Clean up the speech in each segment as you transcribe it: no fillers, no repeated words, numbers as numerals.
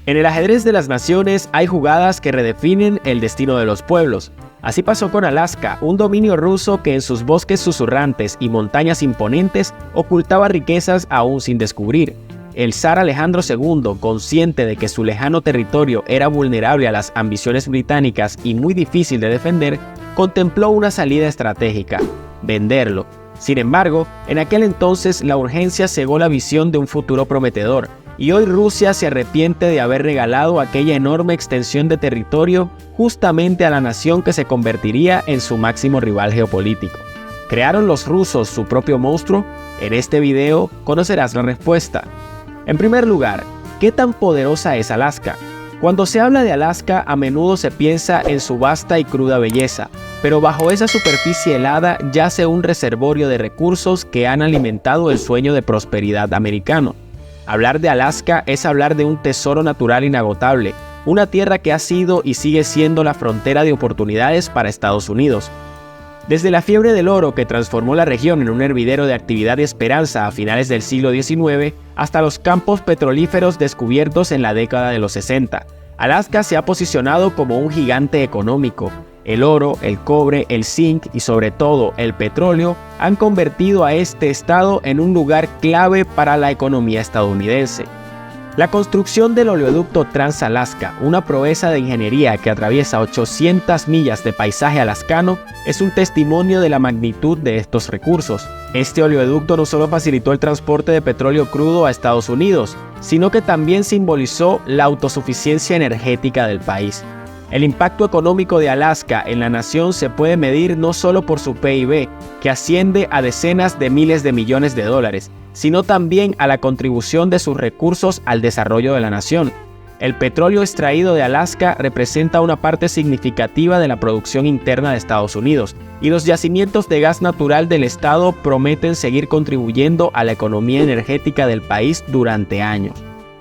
En el ajedrez de las naciones hay jugadas que redefinen el destino de los pueblos. Así pasó con Alaska, un dominio ruso que en sus bosques susurrantes y montañas imponentes ocultaba riquezas aún sin descubrir. El zar Alejandro II, consciente de que su lejano territorio era vulnerable a las ambiciones británicas y muy difícil de defender, contempló una salida estratégica: venderlo. Sin embargo, en aquel entonces la urgencia cegó la visión de un futuro prometedor, y hoy Rusia se arrepiente de haber regalado aquella enorme extensión de territorio justamente a la nación que se convertiría en su máximo rival geopolítico. ¿Crearon los rusos su propio monstruo? En este video conocerás la respuesta. En primer lugar, ¿qué tan poderosa es Alaska? Cuando se habla de Alaska, a menudo se piensa en su vasta y cruda belleza, pero bajo esa superficie helada yace un reservorio de recursos que han alimentado el sueño de prosperidad americano. Hablar de Alaska es hablar de un tesoro natural inagotable, una tierra que ha sido y sigue siendo la frontera de oportunidades para Estados Unidos. Desde la fiebre del oro que transformó la región en un hervidero de actividad y esperanza a finales del siglo XIX, hasta los campos petrolíferos descubiertos en la década de los 60, Alaska se ha posicionado como un gigante económico. El oro, el cobre, el zinc y sobre todo el petróleo han convertido a este estado en un lugar clave para la economía estadounidense. La construcción del oleoducto Trans-Alaska, una proeza de ingeniería que atraviesa 800 millas de paisaje alascano, es un testimonio de la magnitud de estos recursos. Este oleoducto no solo facilitó el transporte de petróleo crudo a Estados Unidos, sino que también simbolizó la autosuficiencia energética del país. El impacto económico de Alaska en la nación se puede medir no solo por su PIB, que asciende a decenas de miles de millones de dólares, sino también a la contribución de sus recursos al desarrollo de la nación. El petróleo extraído de Alaska representa una parte significativa de la producción interna de Estados Unidos, y los yacimientos de gas natural del estado prometen seguir contribuyendo a la economía energética del país durante años.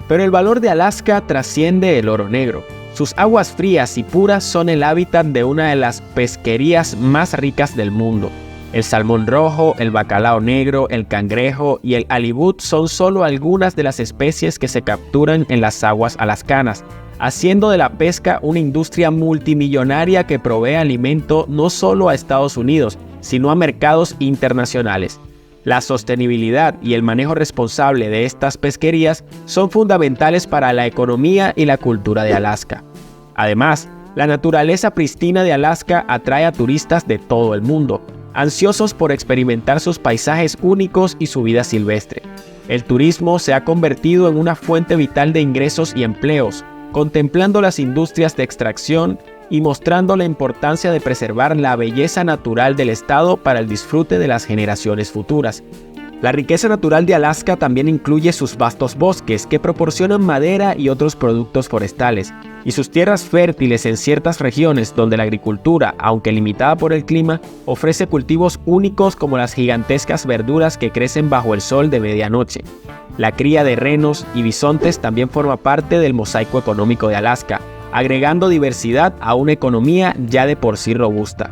Pero el valor de Alaska trasciende el oro negro. Sus aguas frías y puras son el hábitat de una de las pesquerías más ricas del mundo. El salmón rojo, el bacalao negro, el cangrejo y el halibut son solo algunas de las especies que se capturan en las aguas alascanas, haciendo de la pesca una industria multimillonaria que provee alimento no solo a Estados Unidos, sino a mercados internacionales. La sostenibilidad y el manejo responsable de estas pesquerías son fundamentales para la economía y la cultura de Alaska. Además, la naturaleza pristina de Alaska atrae a turistas de todo el mundo, ansiosos por experimentar sus paisajes únicos y su vida silvestre. El turismo se ha convertido en una fuente vital de ingresos y empleos, contemplando las industrias de extracción y mostrando la importancia de preservar la belleza natural del estado para el disfrute de las generaciones futuras. La riqueza natural de Alaska también incluye sus vastos bosques que proporcionan madera y otros productos forestales, y sus tierras fértiles en ciertas regiones donde la agricultura, aunque limitada por el clima, ofrece cultivos únicos como las gigantescas verduras que crecen bajo el sol de medianoche. La cría de renos y bisontes también forma parte del mosaico económico de Alaska, agregando diversidad a una economía ya de por sí robusta.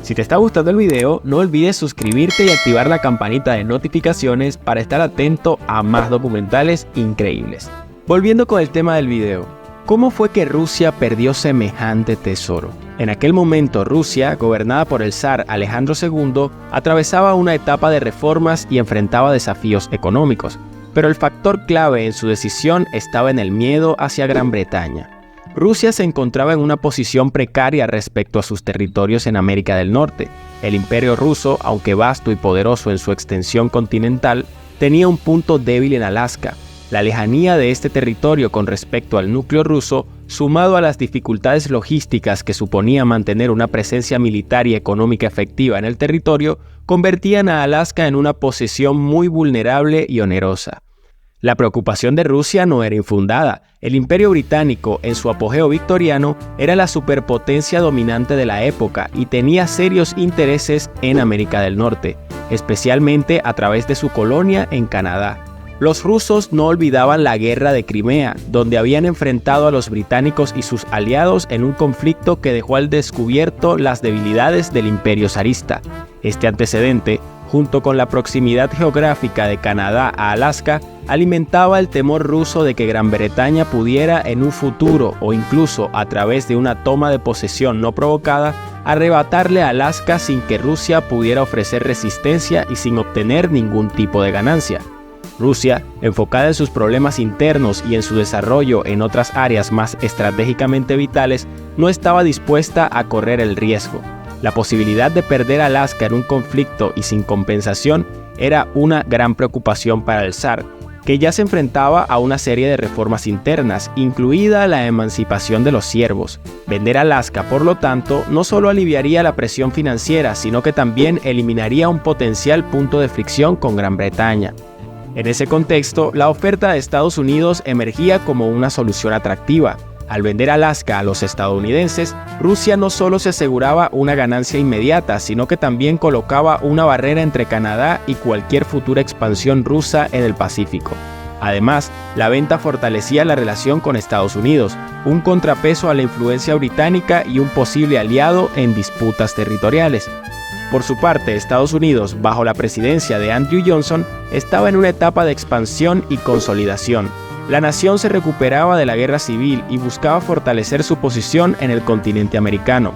Si te está gustando el video, no olvides suscribirte y activar la campanita de notificaciones para estar atento a más documentales increíbles. Volviendo con el tema del video, ¿cómo fue que Rusia perdió semejante tesoro? En aquel momento Rusia, gobernada por el zar Alejandro II, atravesaba una etapa de reformas y enfrentaba desafíos económicos, pero el factor clave en su decisión estaba en el miedo hacia Gran Bretaña. Rusia se encontraba en una posición precaria respecto a sus territorios en América del Norte. El Imperio ruso, aunque vasto y poderoso en su extensión continental, tenía un punto débil en Alaska. La lejanía de este territorio con respecto al núcleo ruso, sumado a las dificultades logísticas que suponía mantener una presencia militar y económica efectiva en el territorio, convertían a Alaska en una posesión muy vulnerable y onerosa. La preocupación de Rusia no era infundada. El Imperio Británico, en su apogeo victoriano, era la superpotencia dominante de la época y tenía serios intereses en América del Norte, especialmente a través de su colonia en Canadá. Los rusos no olvidaban la guerra de Crimea, donde habían enfrentado a los británicos y sus aliados en un conflicto que dejó al descubierto las debilidades del Imperio zarista. Este antecedente junto con la proximidad geográfica de Canadá a Alaska, alimentaba el temor ruso de que Gran Bretaña pudiera en un futuro o incluso a través de una toma de posesión no provocada, arrebatarle a Alaska sin que Rusia pudiera ofrecer resistencia y sin obtener ningún tipo de ganancia. Rusia, enfocada en sus problemas internos y en su desarrollo en otras áreas más estratégicamente vitales, no estaba dispuesta a correr el riesgo. La posibilidad de perder Alaska en un conflicto y sin compensación era una gran preocupación para el zar, que ya se enfrentaba a una serie de reformas internas, incluida la emancipación de los siervos. Vender Alaska, por lo tanto, no solo aliviaría la presión financiera, sino que también eliminaría un potencial punto de fricción con Gran Bretaña. En ese contexto, la oferta de Estados Unidos emergía como una solución atractiva. Al vender Alaska a los estadounidenses, Rusia no solo se aseguraba una ganancia inmediata, sino que también colocaba una barrera entre Canadá y cualquier futura expansión rusa en el Pacífico. Además, la venta fortalecía la relación con Estados Unidos, un contrapeso a la influencia británica y un posible aliado en disputas territoriales. Por su parte, Estados Unidos, bajo la presidencia de Andrew Johnson, estaba en una etapa de expansión y consolidación. La nación se recuperaba de la guerra civil y buscaba fortalecer su posición en el continente americano.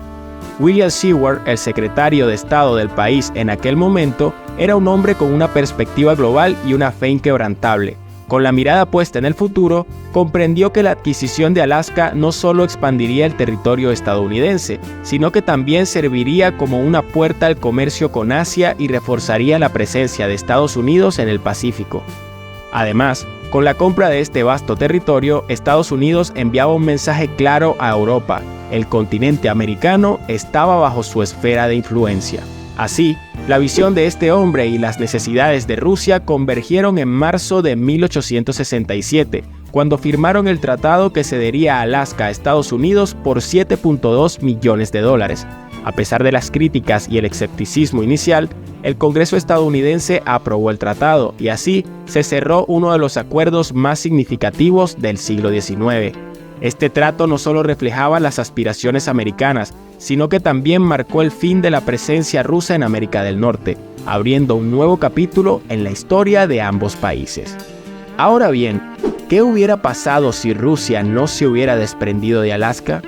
William Seward, el secretario de Estado del país en aquel momento, era un hombre con una perspectiva global y una fe inquebrantable. Con la mirada puesta en el futuro, comprendió que la adquisición de Alaska no solo expandiría el territorio estadounidense, sino que también serviría como una puerta al comercio con Asia y reforzaría la presencia de Estados Unidos en el Pacífico. Además, con la compra de este vasto territorio, Estados Unidos enviaba un mensaje claro a Europa: el continente americano estaba bajo su esfera de influencia. Así, la visión de este hombre y las necesidades de Rusia convergieron en marzo de 1867, cuando firmaron el tratado que cedería Alaska a Estados Unidos por $7.2 millones. A pesar de las críticas y el escepticismo inicial, el Congreso estadounidense aprobó el tratado y así se cerró uno de los acuerdos más significativos del siglo XIX. Este trato no solo reflejaba las aspiraciones americanas, sino que también marcó el fin de la presencia rusa en América del Norte, abriendo un nuevo capítulo en la historia de ambos países. Ahora bien, ¿qué hubiera pasado si Rusia no se hubiera desprendido de Alaska?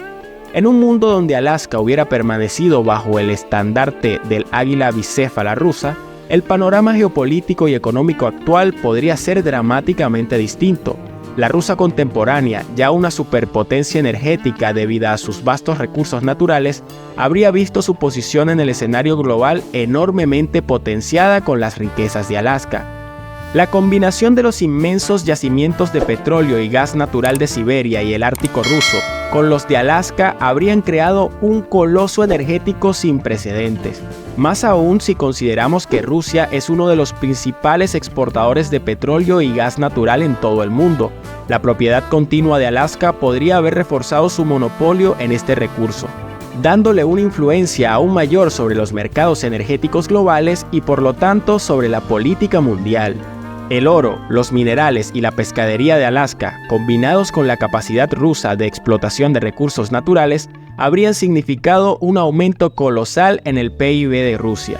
En un mundo donde Alaska hubiera permanecido bajo el estandarte del águila bicéfala rusa, el panorama geopolítico y económico actual podría ser dramáticamente distinto. La Rusia contemporánea, ya una superpotencia energética debido a sus vastos recursos naturales, habría visto su posición en el escenario global enormemente potenciada con las riquezas de Alaska. La combinación de los inmensos yacimientos de petróleo y gas natural de Siberia y el Ártico ruso con los de Alaska habrían creado un coloso energético sin precedentes. Más aún si consideramos que Rusia es uno de los principales exportadores de petróleo y gas natural en todo el mundo. La propiedad continua de Alaska podría haber reforzado su monopolio en este recurso, dándole una influencia aún mayor sobre los mercados energéticos globales y por lo tanto sobre la política mundial. El oro, los minerales y la pescadería de Alaska, combinados con la capacidad rusa de explotación de recursos naturales, habrían significado un aumento colosal en el PIB de Rusia.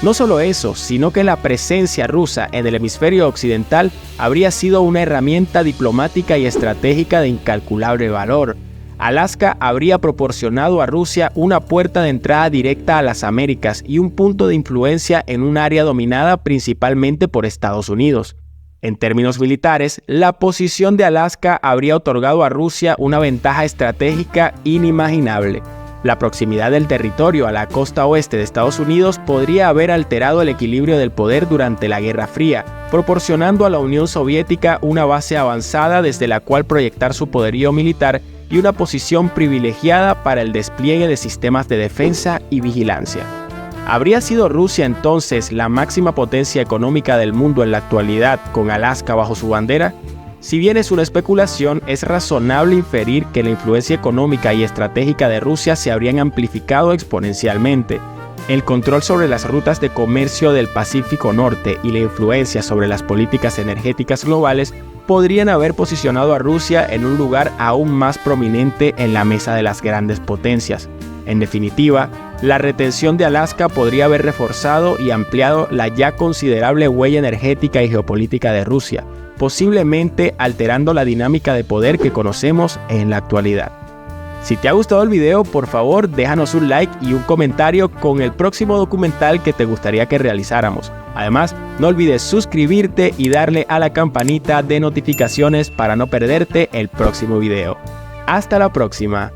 No solo eso, sino que la presencia rusa en el hemisferio occidental habría sido una herramienta diplomática y estratégica de incalculable valor. Alaska habría proporcionado a Rusia una puerta de entrada directa a las Américas y un punto de influencia en un área dominada principalmente por Estados Unidos. En términos militares, la posición de Alaska habría otorgado a Rusia una ventaja estratégica inimaginable. La proximidad del territorio a la costa oeste de Estados Unidos podría haber alterado el equilibrio del poder durante la Guerra Fría, proporcionando a la Unión Soviética una base avanzada desde la cual proyectar su poderío militar y una posición privilegiada para el despliegue de sistemas de defensa y vigilancia. ¿Habría sido Rusia entonces la máxima potencia económica del mundo en la actualidad con Alaska bajo su bandera? Si bien es una especulación, es razonable inferir que la influencia económica y estratégica de Rusia se habrían amplificado exponencialmente. El control sobre las rutas de comercio del Pacífico Norte y la influencia sobre las políticas energéticas globales podrían haber posicionado a Rusia en un lugar aún más prominente en la mesa de las grandes potencias. En definitiva, la retención de Alaska podría haber reforzado y ampliado la ya considerable huella energética y geopolítica de Rusia, posiblemente alterando la dinámica de poder que conocemos en la actualidad. Si te ha gustado el video, por favor déjanos un like y un comentario con el próximo documental que te gustaría que realizáramos. Además, no olvides suscribirte y darle a la campanita de notificaciones para no perderte el próximo video. Hasta la próxima.